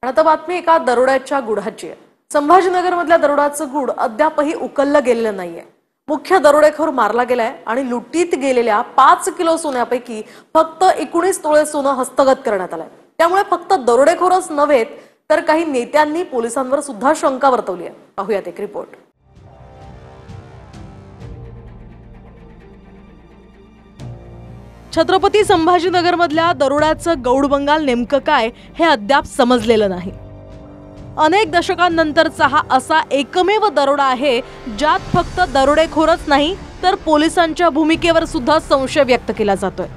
आता बातमी एका दरोड्याच्या गुढाची आहे। संभाजीनगरमधल्या दरोड्याचं गुढ अद्यापही उकललं गेलेलं नाहीये। मुख्य दरोडेखोर मारला गेलाय आणि लुटीत गेलेल्या 5 किलो सोन्यापैकी फक्त 19 तोळे सोनं हस्तगत करण्यात आलंय। त्यामुळे फक्त दरोडेखोरच नव्हे तर काही नेत्यांनी पोलिसांवर सुद्धा शंका वर्तवली आहे। पाहूयात एक रिपोर्ट। छत्रपती संभाजीनगरमधल्या दरोड्याचं गौडबंगाल नेमकं काय हे अद्याप समजलेलं नाही। अनेक दशकांनंतरचा हा असा एकमेव दरोडा आहे ज्यात फक्त दरोडेखोरच नाही तर पोलिसांच्या भूमिकेवर सुद्धा संशय व्यक्त केला जातोय।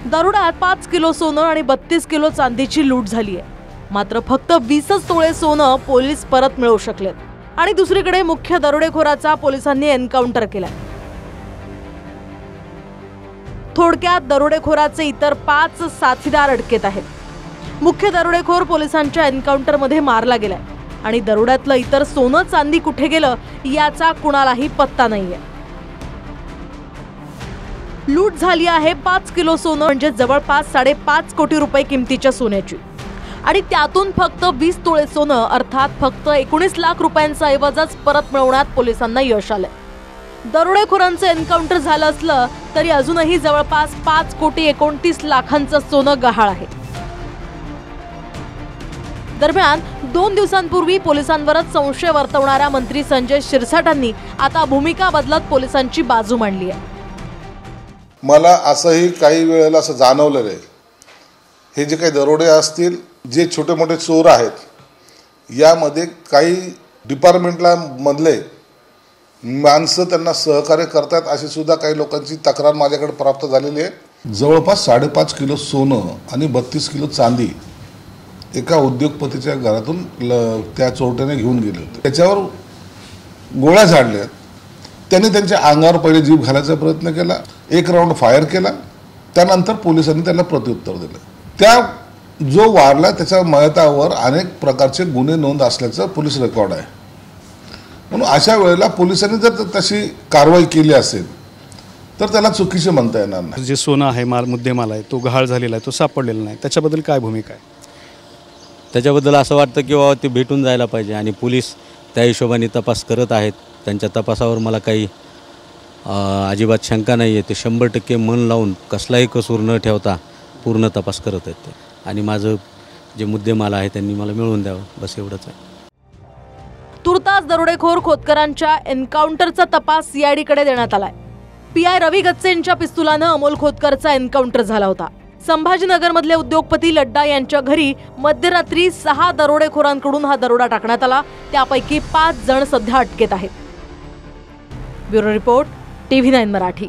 दरोड्यात 5 किलो सोनं आणि 32 किलो चांदीची लूट झाली आहे। मात्र फक्त 20 तोळे सोनं पोलीस परत मिळवू शकलेत आणि दुसरीकडे मुख्य दरोडेखोराचा पोलिसांनी एन्काउंटर केलाय। थोडक्यात दरोडेखोराचे इतर 5 साथीदार अटकेत आहेत। मुख्य दरोडेखोर पोलिसांच्या एन्काउंटर मध्ये मारला गेलाय आणि दरोड्यातलं इतर सोनं चांदी कुठे गेलं याचा कुणालाही पत्ता नाहीये। लूट झाली आहे 5 किलो सोनं म्हणजे जवळपास 5.5 कोटी रुपये किमतीच्या सोन्याची आणि त्यातून फक्त 20 तोळे सोनं अर्थात फक्त 19 लाख रुपयांचा ऐवजच परत मिळवण्यात पोलिसांना यश आलंय। दरोडेखोरांचं एन्काउंटर झालं असलं तरी अजूनही जवळपास 5 कोटी 29 लाखांचं सोनं गहाळ आहे। दरम्यान 2 दिवसांपूर्वी पोलिसांवरच संशय वर्तवणाऱ्या मंत्री संजय शिरसाटांनी आता भूमिका बदलत पोलिसांची बाजू मांडली आहे। मला असंही काही वेळेला असं जाणवलेलं आहे, हे जे काही दरोडे असतील, जे छोटे मोठे चोर आहेत, यामध्ये काही डिपार्टमेंटला मधले माणसं त्यांना सहकार्य करतात अशी सुद्धा काही लोकांची तक्रार माझ्याकडे प्राप्त झालेली आहे। जवळपास 5.5 किलो सोनं आणि 32 किलो चांदी एका उद्योगपतीच्या घरातून त्या चोरट्याने घेऊन गेले होते। त्याच्यावर गोळ्या झाडल्या। त्यांनी त्यांच्या अंगावर पहिले जीभ घालायचा प्रयत्न केला, एक राऊंड फायर केला, त्यानंतर पोलिसांनी त्याला प्रत्युत्तर दिलं। त्या जो वारला त्याच्या मयतावर अनेक प्रकारचे गुन्हे नोंद असल्याचं पोलीस रेकॉर्ड आहे। म्हणून अशा वेळेला पोलिसांनी जर तशी कारवाई केली असेल तर त्याला चुकीचे म्हणता येणार नाही। जे सोनं आहे, मुद्देमाल आहे, तो गहाळ झालेला आहे, तो सापडलेला नाही, त्याच्याबद्दल काय भूमिका आहे? त्याच्याबद्दल असं वाटतं की बाबा ते भेटून जायला पाहिजे आणि पोलीस त्या हिशोबाने तपास करत आहेत। त्यांच्या तपासावर मला काही अजिबात शंका नाही आहे। ते 100% मन लावून कसलाही कसूर न ठेवता पूर्ण तपास करत आहेत ते आणि माझं जे मुद्देमाल आहे त्यांनी मला मिळवून द्यावं, बस एवढंच आहे। तुर्तास दरोडेखोर खोतकरांच्या एन्काउंटरचा तपास सीआयडीकडे देण्यात आलाय। पीआय रवी गच्चेंच्या पिस्तुलानं अमोल खोतकरचा एन्काउंटर झाला होता। संभाजीनगरमधले उद्योगपती लड्डा यांच्या घरी मध्यरात्री 6 दरोडेखोरांकडून हा दरोडा टाकण्यात आला। त्यापैकी 5 जण सध्या अटकेत आहेत। Bureau report, TV9 Marathi.